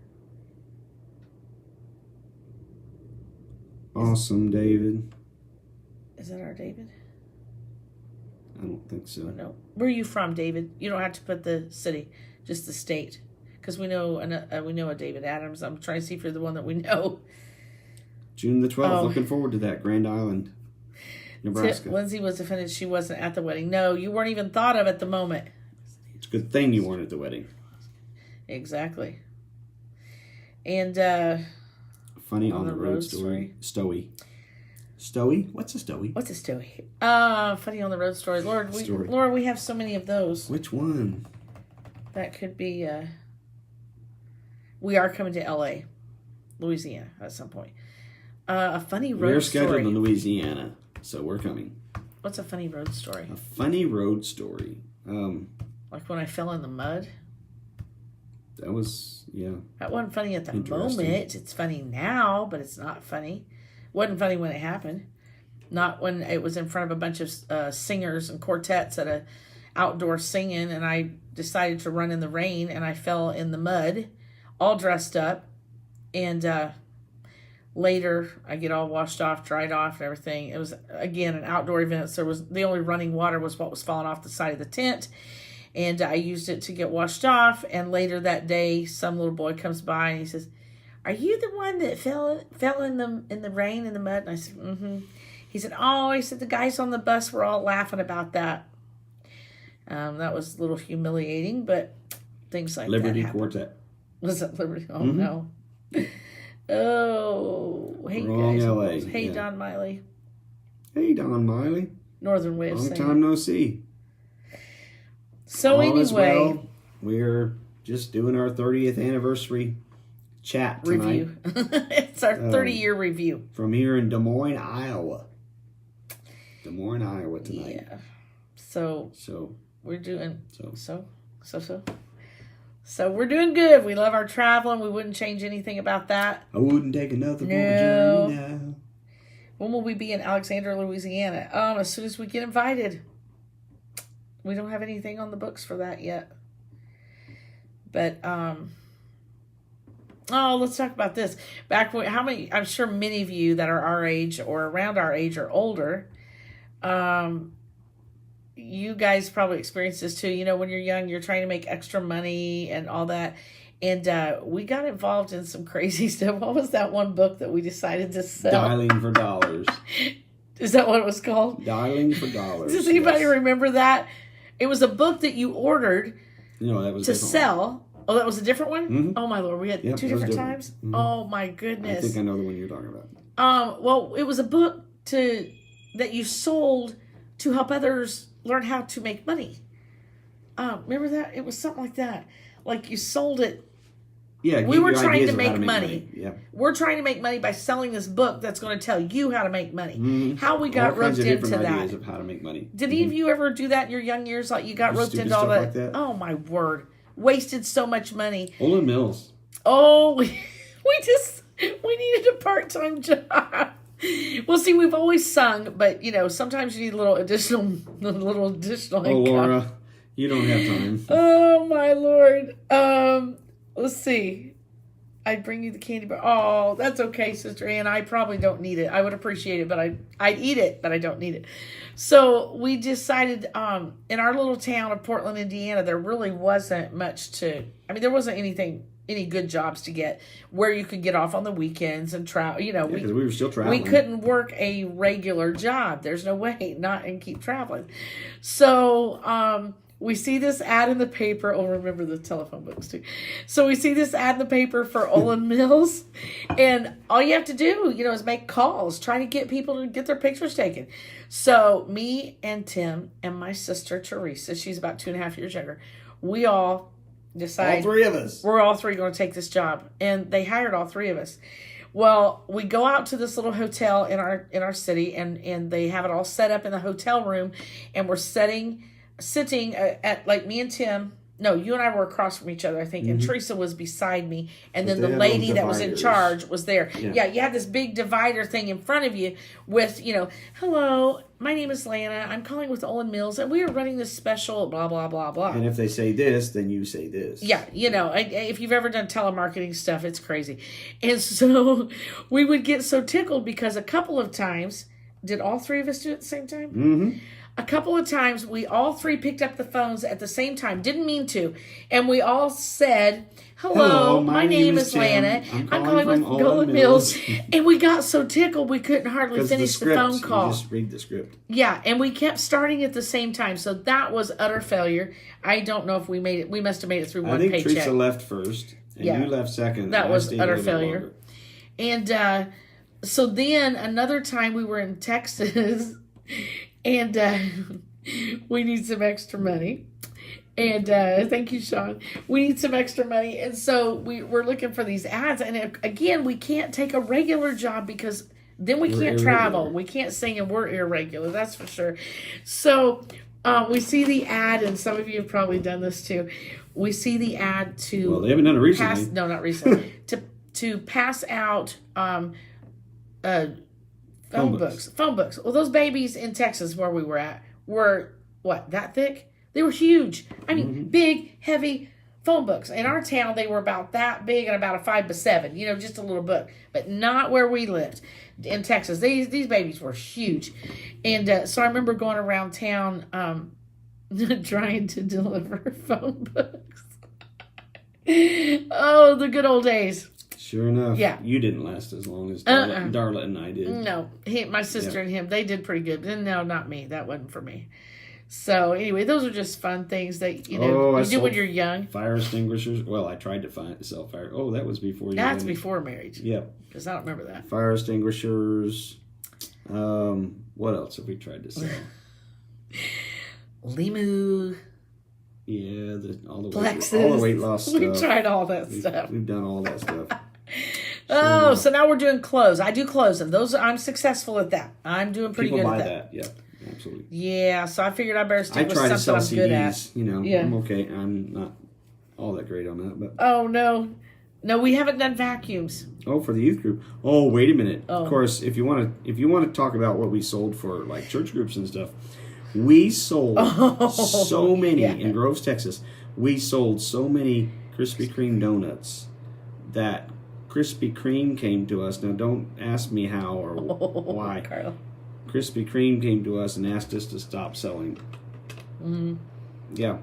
Awesome, David. Is that our David? I don't think so. Oh, no. Where are you from, David? You don't have to put the city, just the state, because we know a David Adams. I'm trying to see if you're the one that we know. June the 12th. Looking forward to that. Grand Island, Nebraska. Lindsay was offended she wasn't at the wedding. No, you weren't even thought of at the moment. It's a good thing you weren't at the wedding. Exactly. And funny on the road story. Stowy? What's a stowy? What's a stowy? Funny on the road story. Laura, we have so many of those. Which one? That could be. We are coming to L.A., Louisiana, at some point. A funny road story. We're scheduled in Louisiana, so we're coming. What's a funny road story? A funny road story. Like when I fell in the mud? That was, yeah. That wasn't funny at the moment. It's funny now, but it's not funny. Wasn't funny when it happened. Not when it was in front of a bunch of singers and quartets at outdoor singing, and I decided to run in the rain, and I fell in the mud, all dressed up, and later I get all washed off, dried off, and everything. It was, again, an outdoor event, so the only running water was what was falling off the side of the tent, and I used it to get washed off. And later that day, some little boy comes by and he says, "Are you the one that fell in the rain in the mud?" And I said, "Mm-hmm." He said, "Oh," he said, "the guys on the bus were all laughing about that." That was a little humiliating, but things like Liberty that happen. Quartet. Was it Liberty? Oh, no. Oh, hey, Wrong guys. LA. Hey, Yeah. Don Miley. Hey, Don Miley. Northern way of Long saying time it. no see. So All is anyway, well. We're just doing our 30th anniversary chat tonight. review. It's our 30-year review. From here in Des Moines, Iowa. Des Moines, Iowa tonight. Yeah. So we're doing so we're doing good. We love our traveling. We wouldn't change anything about that. I wouldn't take another No. journey now. When will we be in Alexandria, Louisiana? As soon as we get invited. We don't have anything on the books for that yet. But let's talk about this. I'm sure many of you that are our age or around our age or older, you guys probably experience this too. You know, when you're young, you're trying to make extra money and all that. And we got involved in some crazy stuff. What was that one book that we decided to sell? Dialing for dollars. Is that what it was called? Dialing for dollars. Does anybody yes. remember that? It was a book that you ordered No, that was to different sell. one. Oh, that was a different one? Mhm. Oh, my Lord. We had Yep, two it was different different. times? Mhm. Oh, my I goodness. think I know the one you're talking about. Well, it was a book that you sold to help others learn how to make money. Remember that? It was something like that. Like you sold it. Yeah, We give were you trying ideas to of how make money. Yeah. We're trying to make money by selling this book that's going to tell you how to make money. Mhm. How we got All roped kinds of into different that. ideas of how to make money. Did any of you ever do that in your young years? Like you got roped Stupid into all stuff that? like that? Oh, my word. Wasted so much money. Olin Mills. Oh, we needed a part-time job. Well, see, we've always sung, but sometimes you need a little additional Oh, income. Laura, you don't have time. Oh my Lord. Let's see. I'd bring you the candy bar. Oh, that's okay, Sister Ann. I probably don't need it. I would appreciate it, but I'd eat it, but I don't need it. So we decided, in our little town of Portland, Indiana, there really wasn't there wasn't any good jobs to get where you could get off on the weekends and travel. Because we were still traveling. We couldn't work a regular job. There's no way, and keep traveling. So, we see this ad in the paper. Oh, remember the telephone books too. So we see this ad in the paper for Olin Mills. And all you have to do, is make calls. Try to get people to get their pictures taken. So me and Tim and my sister Teresa, she's about 2.5 years younger, we all decide. All three of us. We're all three going to take this job. And they hired all three of us. Well, we go out to this little hotel in our city, and they have it all set up in the hotel room. And we're sitting at, like, me and Tim. No, you and I were across from each other, I think, and Teresa was beside me, and then the lady that was in charge was there. Yeah, you had this big divider thing in front of you with, "Hello, my name is Lana. I'm calling with Olin Mills, and we are running this special, blah, blah, blah, blah." And if they say this, then you say this. Yeah, if you've ever done telemarketing stuff, it's crazy. And so we would get so tickled because a couple of times, did all three of us do it at the same time? Mm-hmm. A couple of times, we all three picked up the phones at the same time. Didn't mean to. And we all said, hello, my name is Lana. I'm calling with Olin Mills. And we got so tickled we couldn't hardly finish the phone call. You just read the script. Yeah, and we kept starting at the same time. So that was utter failure. I don't know if we made it. We must have made it through one paycheck. I think Teresa left first, and you left second. That was utter failure. And so then another time we were in Texas, and we need some extra money. And thank you, Sean. We need some extra money. And so we're looking for these ads. And again, we can't take a regular job because then we can't travel. We can't sing, and we're irregular. That's for sure. So we see the ad, and some of you have probably done this too. We see the ad to... Well, they haven't done it recently. No, not recently. to pass out... Phone books. Well, those babies in Texas where we were at were, what, that thick? They were huge. I mean, big, heavy phone books. In our town, they were about that big and about a 5x7. Just a little book. But not where we lived in Texas. These babies were huge. And so I remember going around town trying to deliver phone books. Oh, the good old days. Sure enough. Yeah. You didn't last as long as Darla and I did. No. My sister and him, they did pretty good. No, not me. That wasn't for me. So, anyway, those are just fun things that, you do when you're young. Fire extinguishers. Well, I tried to sell fire. Oh, that was before you. That's before marriage. Yep. Because I don't remember that. Fire extinguishers. What else have we tried to sell? Limu. Yeah, all the Plexus. weight loss stuff. We tried all that stuff. We've done all that stuff. So now we're doing clothes. I do clothes, and those I'm successful at that. I'm doing pretty good at that. Yeah, absolutely. Yeah, so I figured I better stick with I try something to sell I'm CDs. good at. I'm okay. I'm not all that great on that, but oh no, we haven't done vacuums. Oh, for the youth group. Oh, wait a minute. Oh. Of course, if you want to talk about what we sold for like church groups and stuff, we sold so many in Groves, Texas. We sold so many Krispy Kreme donuts that Krispy Kreme came to us. Now, don't ask me how or why. Carl. Krispy Kreme came to us and asked us to stop selling. Mm-hmm. Yeah,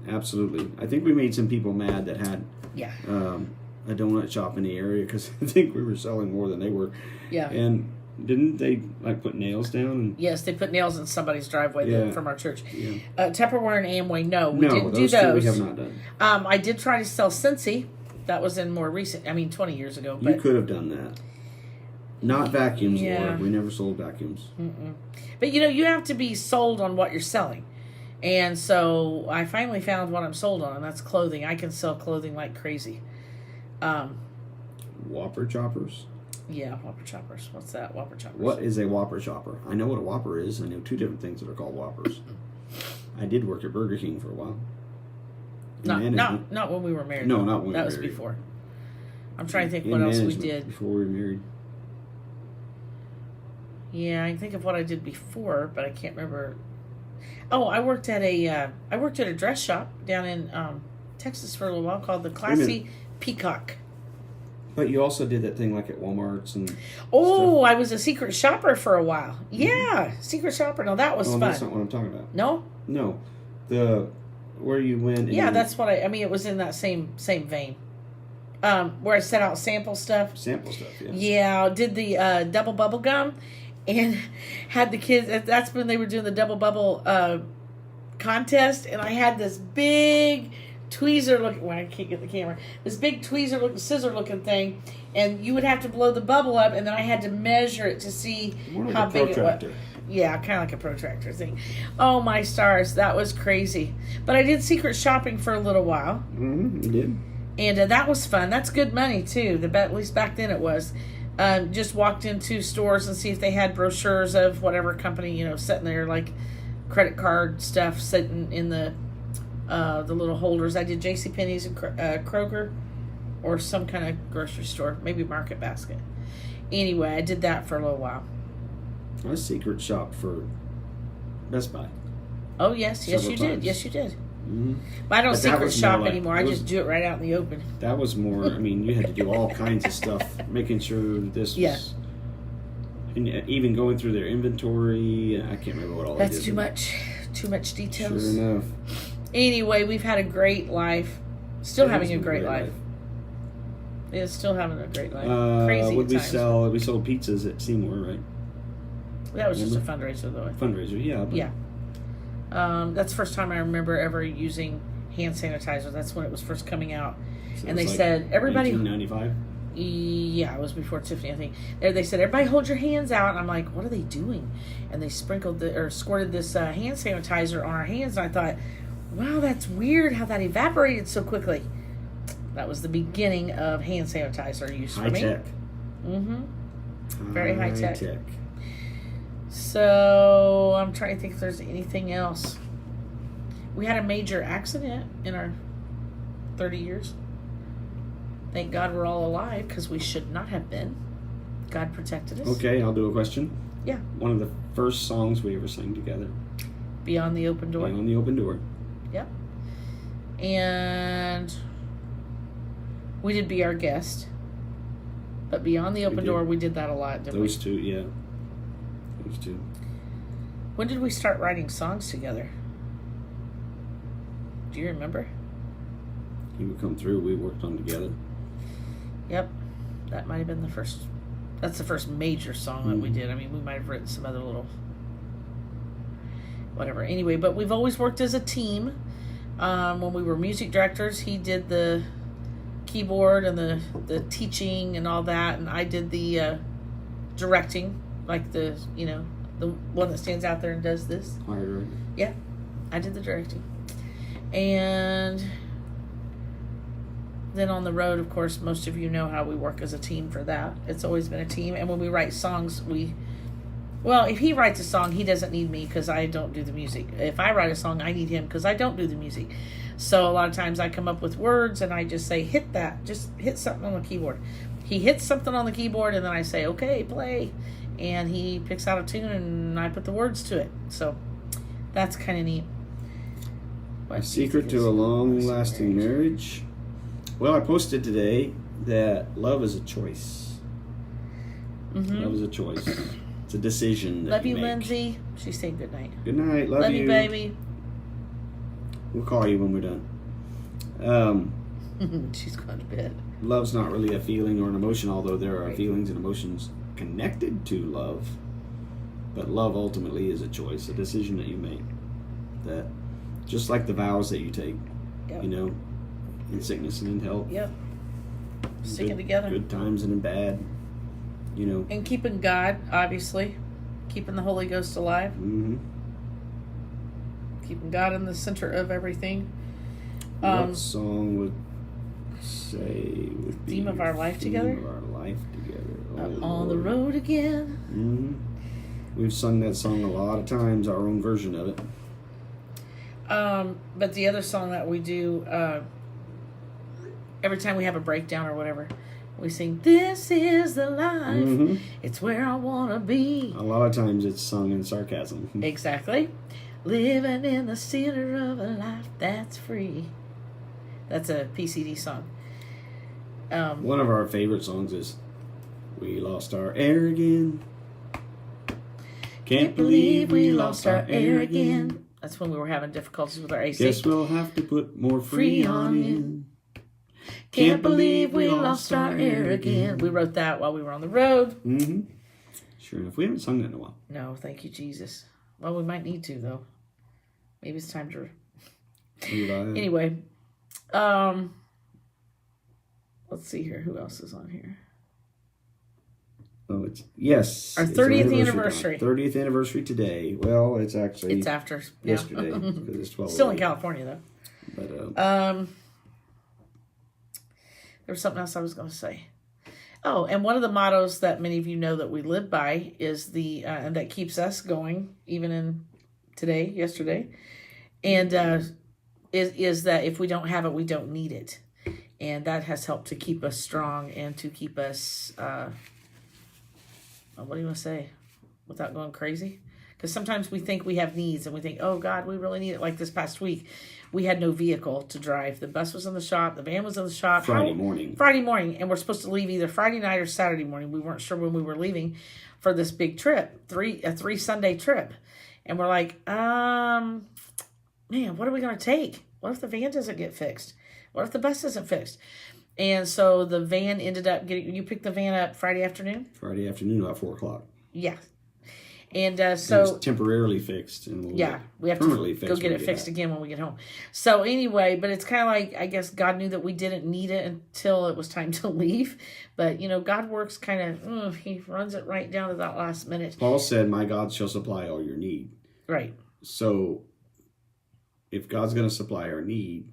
absolutely. I think we made some people mad that had a donut shop in the area because I think we were selling more than they were. Yeah. And didn't they put nails down? Yes, they put nails in somebody's driveway from our church. Yeah. Tupperware and Amway, no, we didn't do those. those. We have not done. I did try to sell Scentsy. That was in more recent, 20 years ago. But you could have done that. Not vacuums, Yeah. Lord. We never sold vacuums. Mm-mm. But you have to be sold on what you're selling. And so I finally found what I'm sold on, and that's clothing. I can sell clothing like crazy. Whopper choppers? Yeah, Whopper choppers. What's that? Whopper choppers. What is a Whopper chopper? I know what a Whopper is. I know two different things that are called Whoppers. I did work at Burger King for a while. Not when we were married. No, not when we were That was married. before. I'm trying to think what else we did. Before we were married. Yeah, I can think of what I did before, but I can't remember. Oh, I worked at a dress shop down in Texas for a little while called the Classy Peacock. But you also did that thing like at Walmart's and Oh, stuff. I was a secret shopper for a while. Yeah, secret shopper. No, that was fun. That's not what I'm talking about. No? No. Where you went and Yeah, that's what I mean, it was in that same vein. Where I set out sample stuff. Sample stuff, yeah. Yeah, did the double bubble gum and had the kids, that's when they were doing the double bubble contest, and I had this big tweezer looking, well, I can't get the camera, this big tweezer looking, scissor looking thing, and you would have to blow the bubble up, and then I had to measure it to see how big it was. Yeah, kind of like a protractor thing. Oh, my stars, that was crazy. But I did secret shopping for a little while. Mm-hmm, you did. And that was fun. That's good money, too. At least back then it was. Just walked into stores and see if they had brochures of whatever company, sitting there, like credit card stuff sitting in the little holders. I did JCPenney's and Kroger or some kind of grocery store, maybe Market Basket. Anyway, I did that for a little while. I secret shop for Best Buy. Oh, yes, you Several did. times. Yes, you did. Mm-hmm. But I don't secret shop like, anymore. I just do it right out in the open. That was more, you had to do all kinds of stuff, making sure this was... And even going through their inventory. I can't remember what all That's they did. too much details. Sure enough. Anyway, we've had a great life. Still having a great life. Yeah, still having a great life. Crazy What did we times. sell? We sold pizzas at Seymour, right? That was just a fundraiser, though. Fundraiser, yeah. Yeah. That's the first time I remember ever using hand sanitizer. That's when it was first coming out. So And they said, everybody... 1995? Yeah, it was before Tiffany, I think. They said, everybody hold your hands out. And I'm like, what are they doing? And they squirted this hand sanitizer on our hands. And I thought, wow, that's weird how that evaporated so quickly. That was the beginning of hand sanitizer use for me. High tech. Mm-hmm. Very high tech. So, I'm trying to think if there's anything else. We had a major accident in our 30 years. Thank God we're all alive, because we should not have been. God protected us. Okay, I'll do a question. Yeah. One of the first songs we ever sang together. Beyond the Open Door. Beyond the Open Door. And we did Be Our Guest. But Beyond the Open Door, we did that a lot, didn't we? Those two, yeah. Those two. When did we start writing songs together? Do you remember? He would come through. We worked on together. Yep. That might have been the first. That's the first major song that we did. I mean, we might have written some other little whatever. Anyway, but we've always worked as a team. When we were music directors, he did the keyboard and the teaching and all that, and I did the directing, like the one that stands out there and does this. Choir. Yeah, I did the directing. And then on the road, of course, most of you know how we work as a team for that. It's always been a team. And when we write songs, if he writes a song, he doesn't need me because I don't do the music. If I write a song, I need him because I don't do the music. So a lot of times I come up with words and I just say, hit that. Just hit something on the keyboard. He hits something on the keyboard and then I say, okay, play. And he picks out a tune and I put the words to it. So that's kind of neat. A secret to a long-lasting marriage. Well, I posted today that love is a choice. Mm-hmm. Love is a choice. It's a decision that love you, make. Lindsay. She's saying good night. Good night. Love you, baby. We'll call you when we're done. She's gone to bed. Love's not really a feeling or an emotion, although there are feelings and emotions connected to love. But love ultimately is a choice, a decision that you make. That, just like the vows that you take, in sickness and in health. Yep. Sticking together. Good times and in bad, And keeping God, obviously. Keeping the Holy Ghost alive. Mm-hmm. Keeping God in the center of everything. What song would say would be theme of our life together? Theme of our life together. On the road again. Mm-hmm. We've sung that song a lot of times, our own version of it. But the other song that we do, every time we have a breakdown or whatever, we sing, "This is the life. Mm-hmm. It's where I want to be." A lot of times it's sung in sarcasm. Exactly. Living in the center of a life that's free. That's a PCD song. One of our favorite songs is "We Lost Our Air Again." Can't believe we lost our air again. That's when we were having difficulties with our AC. Guess we'll have to put more Freon in. Can't believe we lost our air again. We wrote that while we were on the road. Mm-hmm. Sure enough. We haven't sung that in a while. No, thank you, Jesus. Well, we might need to, though. Maybe it's time to... Anyway. Let's see here. Who else is on here? Oh, yes. Our 30th anniversary. 30th anniversary today. Well, it's actually... It's after... yesterday. Because it's 12. Still in California, though. But, there was something else I was going to say. Oh, and one of the mottos that many of you know that we live by is the... and that keeps us going, even in yesterday. And is that if we don't have it, we don't need it. And that has helped to keep us strong and to keep us... what do you want to say? Without going crazy? Because sometimes we think we have needs and we think, oh, God, we really need it. Like this past week, we had no vehicle to drive. The bus was in the shop. The van was in the shop. Friday morning. And we're supposed to leave either Friday night or Saturday morning. We weren't sure when we were leaving for this big trip, a 3 Sunday trip. And we're like, man, what are we going to take? What if the van doesn't get fixed? What if the bus isn't fixed? And so the van ended up you picked the van up Friday afternoon? Friday afternoon about 4 o'clock. Yeah. And so... It was temporarily fixed. And we have to go get it fixed again when we get home. So anyway, but it's kind of like, I guess God knew that we didn't need it until it was time to leave. But, God works kind of, he runs it right down to that last minute. Paul said, "My God shall supply all your need." Right. So if God's going to supply our need,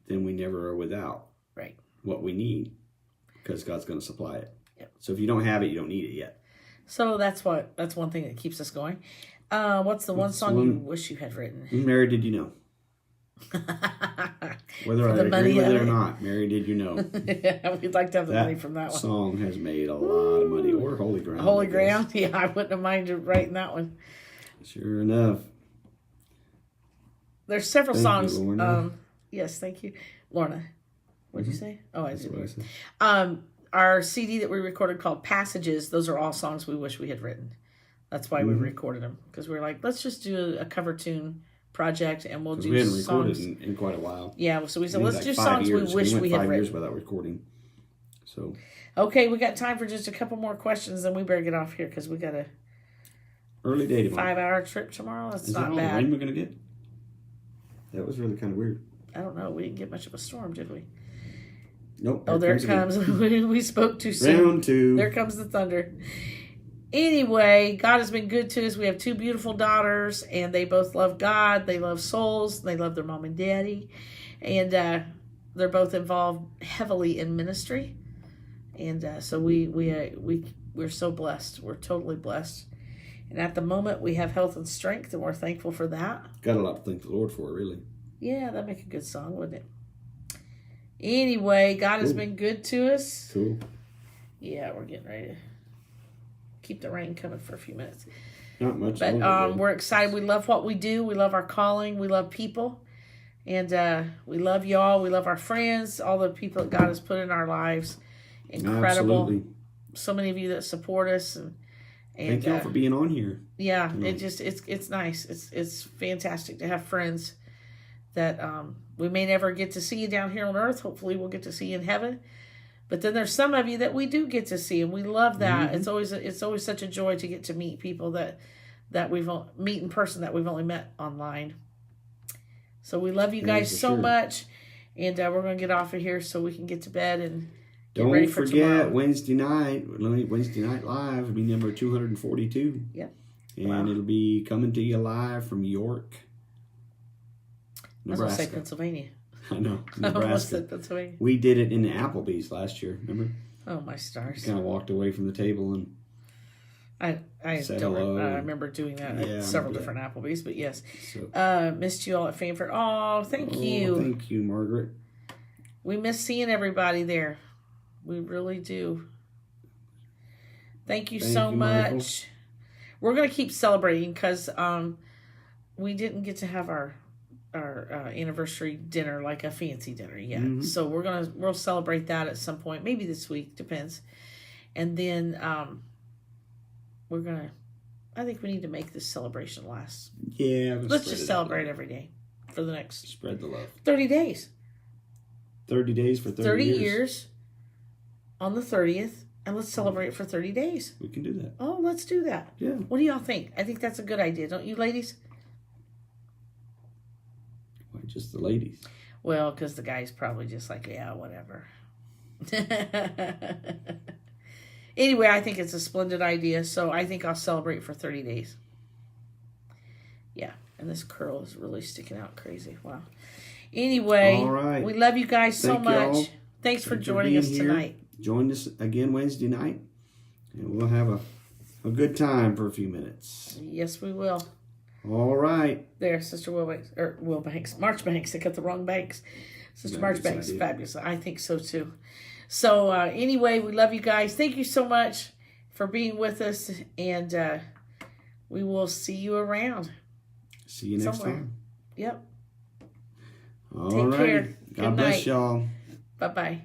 then we never are without. Right. What we need, because God's going to supply it. Yep. So if you don't have it, you don't need it yet. So that's one thing that keeps us going. What's the one song you wish you had written? Mary, did you know? Whether I agree with it or not, Mary, did you know? We'd like to have the money from that one. That song has made a lot of money. Or Holy Ground. Holy Ground? Yeah, I wouldn't have minded writing that one. Sure enough. There's several songs. Yes, thank you. Lorna, what'd you say? Oh, I That's did. what I said. Our CD that we recorded called Passages, those are all songs we wish we had written. That's why we recorded them. Because we were like, let's just do a cover tune project and we'll do We hadn't songs. recorded in quite a while. Yeah, so we said, I think let's like do 5 songs years. we wish went we had 5 written. years without recording. So Okay, we got time for just a couple more questions, then we better get off here because we got a early day tomorrow. 5-hour trip tomorrow. That's Is that not all the bad. rain we're gonna get? That was really kind of weird. I don't know. We didn't get much of a storm, did we? Nope. Oh, there it comes. We spoke too soon. Round 2. There comes the thunder. Anyway, God has been good to us. We have 2 beautiful daughters, and they both love God. They love souls. They love their mom and daddy. And they're both involved heavily in ministry. And so we're so blessed. We're totally blessed. And at the moment, we have health and strength, and we're thankful for that. Got a lot to thank the Lord for, really. Yeah, that'd make a good song, wouldn't it? Anyway, God has been good to us. Cool. Yeah, we're getting ready to keep the rain coming for a few minutes. Not much. But we're excited. We love what we do. We love our calling. We love people. And we love y'all. We love our friends, all the people that God has put in our lives. Incredible. Absolutely. So many of you that support us. And thank y'all for being on here. Yeah, it's nice. It's fantastic to have friends that we may never get to see you down here on earth. Hopefully we'll get to see you in heaven. But then there's some of you that we do get to see, and we love that. It's always such a joy to get to meet people that we've meet in person that we've only met online. So we love you guys so much, and we're going to get off of here so we can get to bed and get ready for tomorrow. Don't forget Wednesday night live will be number 242. Yep. And it'll be coming to you live from York, I was going to say Nebraska. Pennsylvania. I know, I almost Nebraska. said Pennsylvania. We did it in the Applebee's last year, remember? Oh, my stars. Kind of walked away from the table and I said don't hello. I remember doing that at several different Applebee's, but yes. So, Missed you all at Fanford. Oh, thank you. Thank you, Margaret. We miss seeing everybody there. We really do. Thank you so much. Michael. We're going to keep celebrating because we didn't get to have our anniversary dinner, like a fancy dinner yet. So we'll celebrate that at some point, maybe this week, depends. And then I think we need to make this celebration last. Yeah. Let's just celebrate every day for the next Spread the love. 30 days. 30 days for 30 years on the 30th, and let's celebrate for 30 days. We can do that. Oh, let's do that. Yeah. What do y'all think? I think that's a good idea, don't you, ladies? Why just the ladies? Well, because the guy's probably just like, yeah, whatever. Anyway, I think it's a splendid idea, so I think I'll celebrate for 30 days. Yeah, and this curl is really sticking out crazy. Wow. Anyway, all right. We love you guys so much. Y'all. Thanks for joining us tonight. Join us again Wednesday night, and we'll have a good time for a few minutes. Yes, we will. All right. There, Sister Marchbanks. I got the wrong banks. Sister Marchbanks, fabulous. I think so too. So anyway, we love you guys. Thank you so much for being with us, and we will see you around. See you next time. Yep. All right. Take care. God bless y'all. Bye-bye.